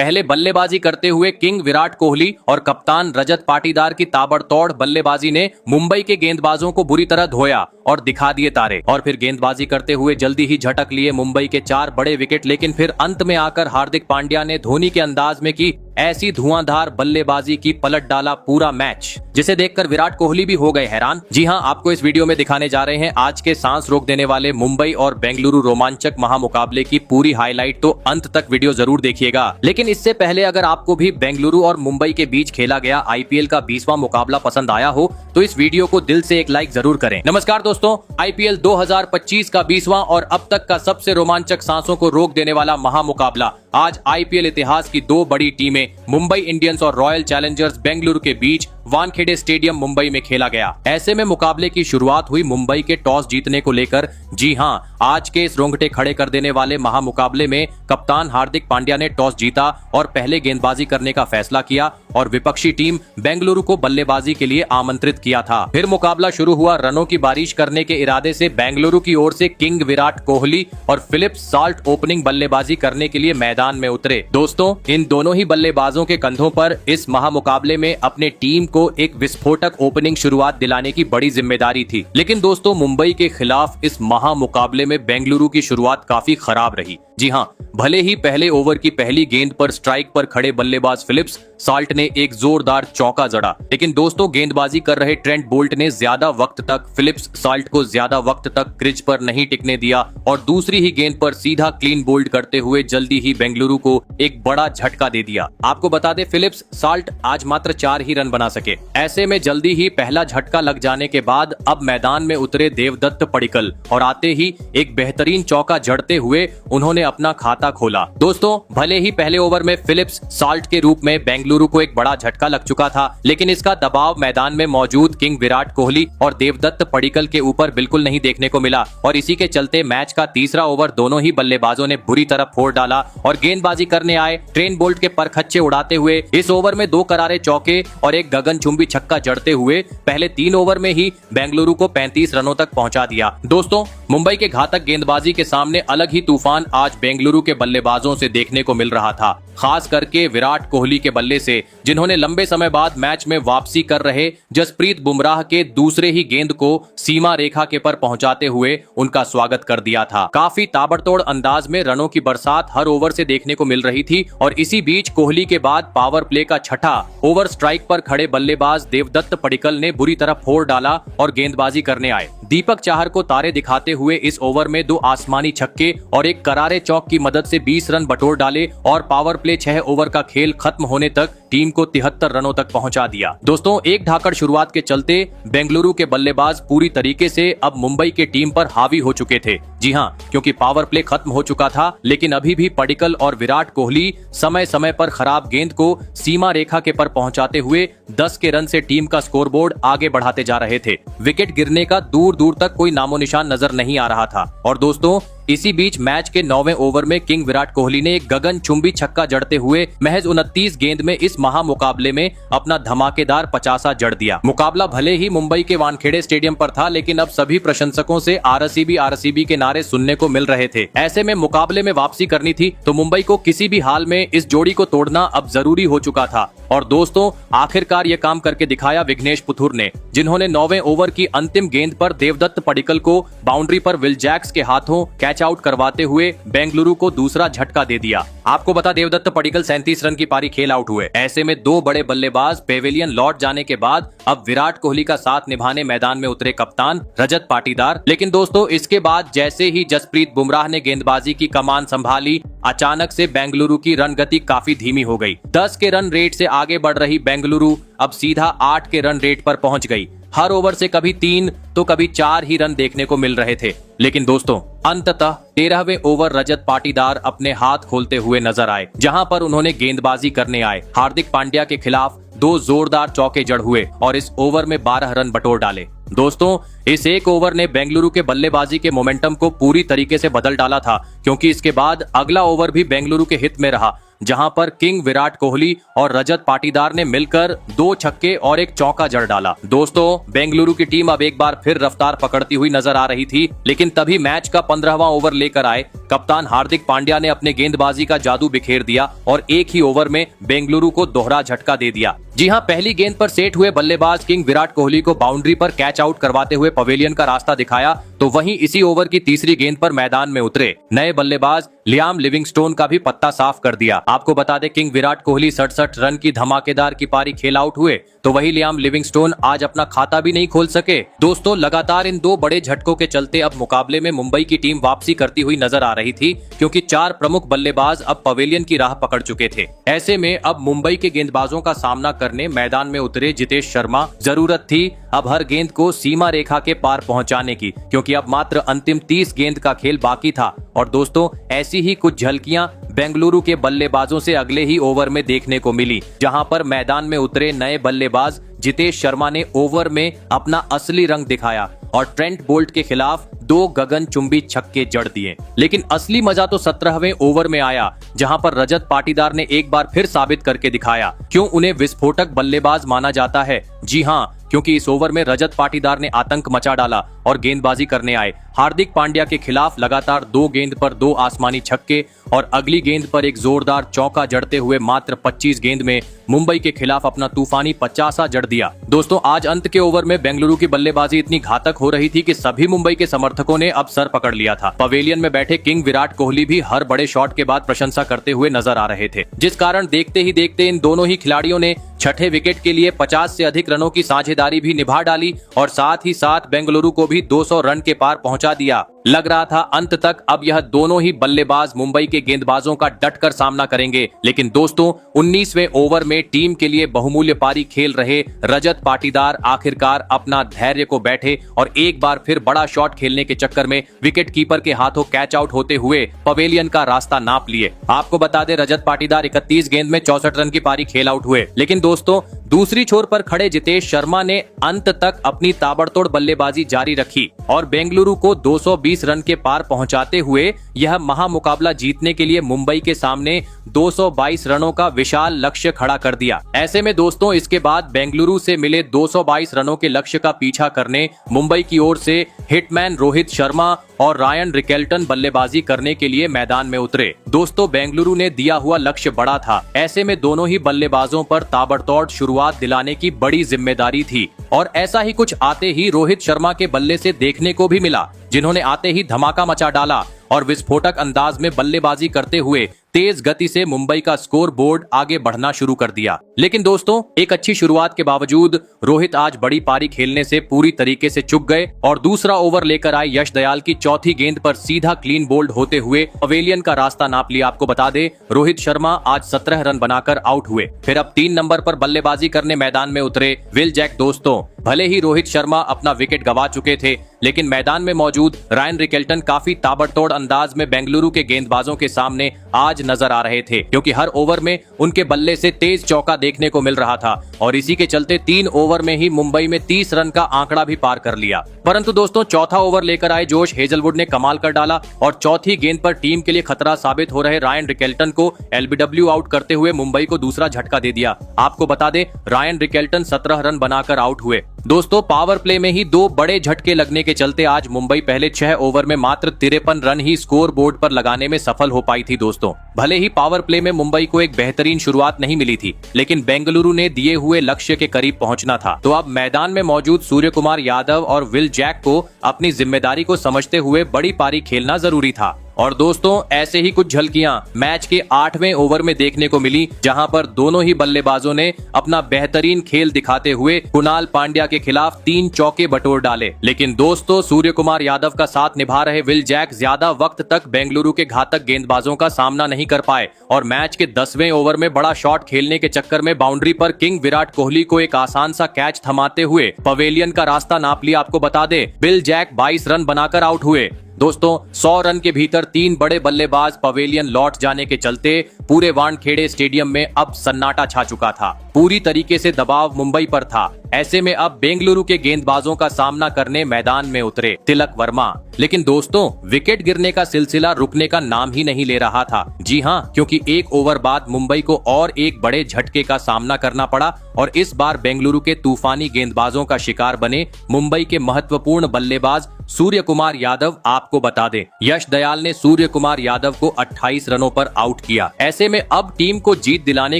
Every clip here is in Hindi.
पहले बल्लेबाजी करते हुए किंग विराट कोहली और कप्तान रजत पाटीदार की ताबड़तोड़ बल्लेबाजी ने मुंबई के गेंदबाजों को बुरी तरह धोया और दिखा दिए तारे। और फिर गेंदबाजी करते हुए जल्दी ही झटक लिए मुंबई के 4 बड़े विकेट, लेकिन फिर अंत में आकर हार्दिक पांड्या ने धोनी के अंदाज में की ऐसी धुआंधार बल्लेबाजी की पलट डाला पूरा मैच, जिसे देखकर विराट कोहली भी हो गए हैरान। जी हां, आपको इस वीडियो में दिखाने जा रहे हैं आज के सांस रोक देने वाले मुंबई और बेंगलुरु रोमांचक महामुकाबले की पूरी हाईलाइट, तो अंत तक वीडियो जरूर देखिएगा। लेकिन इससे पहले अगर आपको भी बेंगलुरु और मुंबई के बीच खेला गया आईपीएल का 20वां मुकाबला पसंद आया हो तो इस वीडियो को दिल से एक लाइक जरूर करें। नमस्कार दोस्तों, आईपीएल 2025 का 20वां और अब तक का सबसे रोमांचक सांसों को रोक देने वाला महामुकाबला आज आईपीएल इतिहास की 2 बड़ी टीमें मुंबई इंडियंस और रॉयल चैलेंजर्स बेंगलुरु के बीच वानखेड़े स्टेडियम मुंबई में खेला गया। ऐसे में मुकाबले की शुरुआत हुई मुंबई के टॉस जीतने को लेकर। जी हां, आज के इस रोंगटे खड़े कर देने वाले महामुकाबले में कप्तान हार्दिक पांड्या ने टॉस जीता और पहले गेंदबाजी करने का फैसला किया और विपक्षी टीम बेंगलुरु को बल्लेबाजी के लिए आमंत्रित किया था। फिर मुकाबला शुरू हुआ। रनों की बारिश करने के इरादे से बेंगलुरु की ओर से किंग विराट कोहली और फिलिप्स साल्ट ओपनिंग बल्लेबाजी करने के लिए मैदान में उतरे। दोस्तों, इन दोनों ही बल्लेबाजों के कंधों पर इस महामुकाबले में अपने टीम को एक विस्फोटक ओपनिंग शुरुआत दिलाने की बड़ी जिम्मेदारी थी। लेकिन दोस्तों, मुंबई के खिलाफ इस महामुकाबले में बेंगलुरु की शुरुआत काफी खराब रही। जी हां, भले ही पहले ओवर की पहली गेंद पर स्ट्राइक पर खड़े बल्लेबाज फिलिप्स साल्ट ने एक जोरदार चौका जड़ा, लेकिन दोस्तों गेंदबाजी कर रहे ट्रेंट बोल्ट ने ज्यादा वक्त तक फिलिप्स साल्ट को ज्यादा वक्त तक क्रिज पर नहीं टिकने दिया और दूसरी ही गेंद पर सीधा क्लीन बोल्ड करते हुए जल्दी ही बेंगलुरु को एक बड़ा झटका दे दिया। आपको बता दें, फिलिप्स साल्ट आज मात्र 4 ही रन बना सके। ऐसे में जल्दी ही पहला झटका लग जाने के बाद अब मैदान में उतरे देवदत्त पडिक्कल और आते ही एक बेहतरीन चौका जड़ते हुए उन्होंने अपना खाता खोला। दोस्तों, भले ही पहले ओवर में फिलिप्स साल्ट के रूप में बेंगलुरु को एक बड़ा झटका लग चुका था, लेकिन इसका दबाव मैदान में मौजूद किंग विराट कोहली और देवदत्त पडिक्कल के ऊपर बिल्कुल नहीं देखने को मिला और इसी के चलते मैच का तीसरा ओवर दोनों ही बल्लेबाजों ने बुरी तरह फोड़ डाला और गेंदबाजी करने आए ट्रेंट बोल्ट के परखच्चे उड़ाते हुए इस ओवर में 2 करारे चौके और एक गगनचुंबी छक्का जड़ते हुए पहले 3 ओवर में ही बेंगलुरु को 35 रनों तक पहुंचा दिया। दोस्तों, मुंबई के घातक गेंदबाजी के सामने अलग ही तूफान आज बेंगलुरु के बल्लेबाजों से देखने को मिल रहा था, खास करके विराट कोहली के बल्ले से, जिन्होंने लंबे समय बाद मैच में वापसी कर रहे जसप्रीत बुमराह के दूसरे ही गेंद को सीमा रेखा के पर पहुंचाते हुए उनका स्वागत कर दिया था। काफी ताबड़तोड़ अंदाज में रनों की बरसात हर ओवर से देखने को मिल रही थी और इसी बीच कोहली के बाद पावर प्ले का छठा ओवर स्ट्राइक पर खड़े बल्लेबाज देवदत्त पडिक्कल ने बुरी तरह फोड़ डाला और गेंदबाजी करने आए। दीपक चाहर को तारे दिखाते हुए इस ओवर में 2 आसमानी छक्के और एक करारे चौक की मदद से 20 रन बटोर डाले और पावर प्ले 6 ओवर का खेल खत्म होने तक टीम को 73 रनों तक पहुंचा दिया। दोस्तों, एक ढाकड़ शुरुआत के चलते बेंगलुरु के बल्लेबाज पूरी तरीके से अब मुंबई के टीम पर हावी हो चुके थे। जी हां, क्योंकि पावर प्ले खत्म हो चुका था, लेकिन अभी भी पडिक्कल और विराट कोहली समय समय पर खराब गेंद को सीमा रेखा के पर पहुंचाते हुए 10 के रन से टीम का स्कोरबोर्ड आगे बढ़ाते जा रहे थे। विकेट गिरने का दूर दूर तक कोई नामो निशान नजर नहीं आ रहा था और दोस्तों, इसी बीच मैच के 9वें ओवर में किंग विराट कोहली ने एक गगनचुंबी छक्का जड़ते हुए महज 29 गेंद में इस महामुकाबले में अपना धमाकेदार 50 जड़ दिया। मुकाबला भले ही मुंबई के वानखेड़े स्टेडियम पर था, लेकिन अब सभी प्रशंसकों से आरसीबी के नारे सुनने को मिल रहे थे। ऐसे में मुकाबले में वापसी करनी थी तो मुंबई को किसी भी हाल में इस जोड़ी को तोड़ना अब जरूरी हो चुका था और दोस्तों, आखिरकार ये काम करके दिखाया विघ्नेश पुथुर ने, जिन्होंने 9वें ओवर की अंतिम गेंद पर देवदत्त पडिक्कल को बाउंड्री पर विल जैक्स के हाथों कैच आउट करवाते हुए बेंगलुरु को दूसरा झटका दे दिया। आपको बता, देवदत्त पडिक्कल 37 रन की पारी खेल आउट हुए। ऐसे में 2 बड़े बल्लेबाज पेविलियन लौट जाने के बाद अब विराट कोहली का साथ निभाने मैदान में उतरे कप्तान रजत पाटीदार। लेकिन दोस्तों, इसके बाद जैसे ही जसप्रीत बुमराह ने गेंदबाजी की कमान संभाली, अचानक से बेंगलुरु की रन गति काफी धीमी हो गई। 10 के रन रेट से आगे बढ़ रही बेंगलुरु अब सीधा 8 के रन रेट पर पहुंच गई। हर ओवर से कभी 3 तो कभी 4 ही रन देखने को मिल रहे थे। लेकिन दोस्तों, अंततः 13वें ओवर रजत पाटीदार अपने हाथ खोलते हुए नजर आए, जहां पर उन्होंने गेंदबाजी करने आए हार्दिक पांड्या के खिलाफ 2 जोरदार चौके जड़ हुए और इस ओवर में 12 रन बटोर डाले। दोस्तों, इस एक ओवर ने बेंगलुरु के बल्लेबाजी के मोमेंटम को पूरी तरीके से बदल डाला था, क्योंकि इसके बाद अगला ओवर भी बेंगलुरु के हित में रहा। जहां पर किंग विराट कोहली और रजत पाटीदार ने मिलकर 2 छक्के और 1 चौका जड़ डाला। दोस्तों, बेंगलुरु की टीम अब एक बार फिर रफ्तार पकड़ती हुई नजर आ रही थी, लेकिन तभी मैच का 15वां ओवर लेकर आए कप्तान हार्दिक पांड्या ने अपने गेंदबाजी का जादू बिखेर दिया और एक ही ओवर में बेंगलुरु को दोहरा झटका दे दिया। जी हां, पहली गेंद पर सेट हुए बल्लेबाज किंग विराट कोहली को बाउंड्री पर कैच आउट करवाते हुए पवेलियन का रास्ता दिखाया, तो वहीं इसी ओवर की तीसरी गेंद पर मैदान में उतरे नए बल्लेबाज लियाम लिविंगस्टोन का भी पत्ता साफ कर दिया। आपको बता दें, किंग विराट कोहली 67 रन की धमाकेदार की पारी खेल आउट हुए, तो वही लियाम लिविंगस्टोन आज अपना खाता भी नहीं खोल सके। दोस्तों, लगातार इन 2 बड़े झटकों के चलते अब मुकाबले में मुंबई की टीम वापसी करती हुई नजर आ रही थी, क्योंकि 4 प्रमुख बल्लेबाज अब पवेलियन की राह पकड़ चुके थे। ऐसे में अब मुंबई के गेंदबाजों का सामना करने मैदान में उतरे जितेश शर्मा। जरूरत थी अब हर गेंद को सीमा रेखा के पार पहुंचाने की, क्योंकि अब मात्र अंतिम 30 गेंद का खेल बाकी था। और दोस्तों, ऐसी ही कुछ झलकियां बेंगलुरु के बल्लेबाजों से अगले ही ओवर में देखने को मिली, जहां पर मैदान में उतरे नए बल्लेबाज जितेश शर्मा ने ओवर में अपना असली रंग दिखाया और ट्रेंट बोल्ट के खिलाफ 2 गगनचुंबी छक्के जड़ दिए। लेकिन असली मजा तो 17वें ओवर में आया, जहां पर रजत पाटीदार ने एक बार फिर साबित करके दिखाया क्यों उन्हें विस्फोटक बल्लेबाज माना जाता है। जी हां, क्योंकि इस ओवर में रजत पाटीदार ने आतंक मचा डाला और गेंदबाजी करने आए हार्दिक पांड्या के खिलाफ लगातार 2 गेंद पर 2 आसमानी छक्के और अगली गेंद पर एक जोरदार चौका जड़ते हुए मात्र 25 गेंद में मुंबई के खिलाफ अपना तूफानी 50 जड़ दिया। दोस्तों, आज अंत के ओवर में बेंगलुरु की बल्लेबाजी इतनी घातक हो रही थी कि सभी मुंबई के समर्थकों ने अब सर पकड़ लिया था। पवेलियन में बैठे किंग विराट कोहली भी हर बड़े शॉट के बाद प्रशंसा करते हुए नजर आ रहे थे, जिस कारण देखते ही देखते इन दोनों ही खिलाड़ियों ने छठे विकेट के लिए 50 से अधिक रनों की साझेदारी भी निभा डाली और साथ ही साथ बेंगलुरु को भी 200 रन के पार पहुंचा दिया। लग रहा था अंत तक अब यह दोनों ही बल्लेबाज मुंबई के गेंदबाजों का डटकर सामना करेंगे, लेकिन दोस्तों 19वें ओवर में टीम के लिए बहुमूल्य पारी खेल रहे रजत पाटीदार आखिरकार अपना धैर्य को बैठे और एक बार फिर बड़ा शॉट खेलने के चक्कर में विकेट कीपर के हाथों कैच आउट होते हुए पवेलियन का रास्ता नाप लिए। आपको बता दें, रजत पाटीदार 31 गेंद में 64 रन की पारी खेल आउट हुए, लेकिन दोस्तों दूसरी छोर पर खड़े जितेश शर्मा ने अंत तक अपनी ताबड़तोड़ बल्लेबाजी जारी रखी और बेंगलुरु को 220 रन के पार पहुंचाते हुए यह महामुकाबला जीतने के लिए मुंबई के सामने 222 रनों का विशाल लक्ष्य खड़ा कर दिया। ऐसे में दोस्तों, इसके बाद बेंगलुरु से मिले 222 रनों के लक्ष्य का पीछा करने मुंबई की ओर से हिटमैन रोहित शर्मा और रायन रिकेल्टन बल्लेबाजी करने के लिए मैदान में उतरे। दोस्तों, बेंगलुरु ने दिया हुआ लक्ष्य बड़ा था, ऐसे में दोनों ही बल्लेबाजों पर ताबड़तोड़ शुरुआत दिलाने की बड़ी जिम्मेदारी थी और ऐसा ही कुछ आते ही रोहित शर्मा के बल्ले से देखने को भी मिला, जिन्होंने आते ही धमाका मचा डाला और विस्फोटक अंदाज में बल्लेबाजी करते हुए तेज गति से मुंबई का स्कोर बोर्ड आगे बढ़ना शुरू कर दिया। लेकिन दोस्तों, एक अच्छी शुरुआत के बावजूद रोहित आज बड़ी पारी खेलने से पूरी तरीके से चूक गए और दूसरा ओवर लेकर आए यश दयाल की चौथी गेंद पर सीधा क्लीन बोल्ड होते हुए पवेलियन का रास्ता नाप लिया। आपको बता दें, रोहित शर्मा आज 17 रन बनाकर आउट हुए। फिर अब 3 नंबर पर बल्लेबाजी करने मैदान में उतरे विल जैक। दोस्तों, भले ही रोहित शर्मा अपना विकेट गंवा चुके थे, लेकिन मैदान में मौजूद रायन रिकेल्टन काफी ताबड़तोड़ अंदाज में बेंगलुरु के गेंदबाजों के सामने आज नजर आ रहे थे, क्योंकि हर ओवर में उनके बल्ले से तेज चौका देखने को मिल रहा था और इसी के चलते 3 ओवर में ही मुंबई में 30 रन का आंकड़ा भी पार कर लिया। परंतु दोस्तों, चौथा ओवर लेकर आए जोश हेजलवुड ने कमाल कर डाला और चौथी गेंद पर टीम के लिए खतरा साबित हो रहे रायन रिकेल्टन को एलबीडब्ल्यू आउट करते हुए मुंबई को दूसरा झटका दे दिया। आपको बता दें, रायन रिकेल्टन 17 रन बनाकर आउट हुए। दोस्तों, पावर प्ले में ही 2 बड़े झटके लगने के चलते आज मुंबई पहले 6 ओवर में मात्र 53 रन ही स्कोर बोर्ड पर लगाने में सफल हो पाई थी। दोस्तों, भले ही पावर प्ले में मुंबई को एक बेहतरीन शुरुआत नहीं मिली थी, लेकिन बेंगलुरु ने दिए हुए लक्ष्य के करीब पहुंचना था। तो अब मैदान में मौजूद सूर्य कुमार यादव और विल जैक को अपनी जिम्मेदारी को समझते हुए बड़ी पारी खेलना जरूरी था। और दोस्तों, ऐसे ही कुछ झलकियां मैच के 8वें ओवर में देखने को मिली, जहां पर दोनों ही बल्लेबाजों ने अपना बेहतरीन खेल दिखाते हुए कुणाल पांड्या के खिलाफ 3 चौके बटोर डाले। लेकिन दोस्तों, सूर्य कुमार यादव का साथ निभा रहे विल जैक ज्यादा वक्त तक बेंगलुरु के घातक गेंदबाजों का सामना नहीं कर पाए और मैच के 10वें ओवर में बड़ा शॉट खेलने के चक्कर में बाउंड्री पर किंग विराट कोहली को एक आसान सा कैच थमाते हुए पवेलियन का रास्ता नाप लिया। आपको बता दें, विल जैक 22 रन बनाकर आउट हुए। दोस्तों, 100 रन के भीतर 3 बड़े बल्लेबाज पवेलियन लौट जाने के चलते पूरे वानखेड़े स्टेडियम में अब सन्नाटा छा चुका था। पूरी तरीके से दबाव मुंबई पर था। ऐसे में अब बेंगलुरु के गेंदबाजों का सामना करने मैदान में उतरे तिलक वर्मा। लेकिन दोस्तों, विकेट गिरने का सिलसिला रुकने का नाम ही नहीं ले रहा था। जी हाँ, क्योंकि एक ओवर बाद मुंबई को और एक बड़े झटके का सामना करना पड़ा और इस बार बेंगलुरु के तूफानी गेंदबाजों का शिकार बने मुंबई के महत्वपूर्ण बल्लेबाज सूर्य कुमार यादव। आपको बता दें, यश दयाल ने सूर्य कुमार यादव को 28 रनों पर आउट किया। ऐसे में अब टीम को जीत दिलाने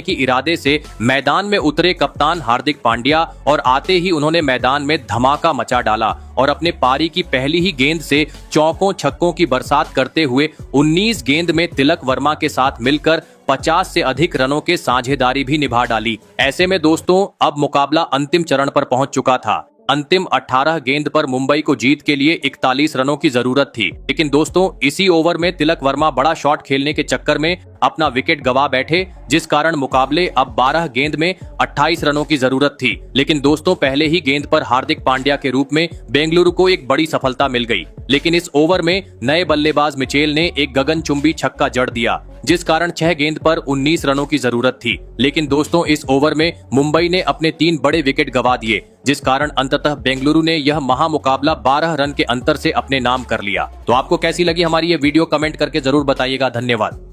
की इरादे से मैदान में उतरे कप्तान हार्दिक पांड्या और आते ही उन्होंने मैदान में धमाका मचा डाला और अपने पारी की पहली ही गेंद से चौकों छक्कों की बरसात करते हुए 19 गेंद में तिलक वर्मा के साथ मिलकर 50 से अधिक रनों के साझेदारी भी निभा डाली। ऐसे में दोस्तों, अब मुकाबला अंतिम चरण पर पहुंच चुका था। अंतिम 18 गेंद पर मुंबई को जीत के लिए 41 रनों की जरूरत थी। लेकिन दोस्तों, इसी ओवर में तिलक वर्मा बड़ा शॉट खेलने के चक्कर में अपना विकेट गवा बैठे, जिस कारण मुकाबले अब 12 गेंद में 28 रनों की जरूरत थी। लेकिन दोस्तों, पहले ही गेंद पर हार्दिक पांड्या के रूप में बेंगलुरु को एक बड़ी सफलता मिल गई। लेकिन इस ओवर में नए बल्लेबाज मिचेल ने एक गगनचुंबी छक्का जड़ दिया, जिस कारण 6 गेंद पर 19 रनों की जरूरत थी। लेकिन दोस्तों, इस ओवर में मुंबई ने अपने 3 बड़े विकेट गवा दिए, जिस कारण अंततः बेंगलुरु ने यह महामुकाबला 12 रन के अंतर से अपने नाम कर लिया। तो आपको कैसी लगी हमारी ये वीडियो, कमेंट करके जरूर बताइएगा। धन्यवाद।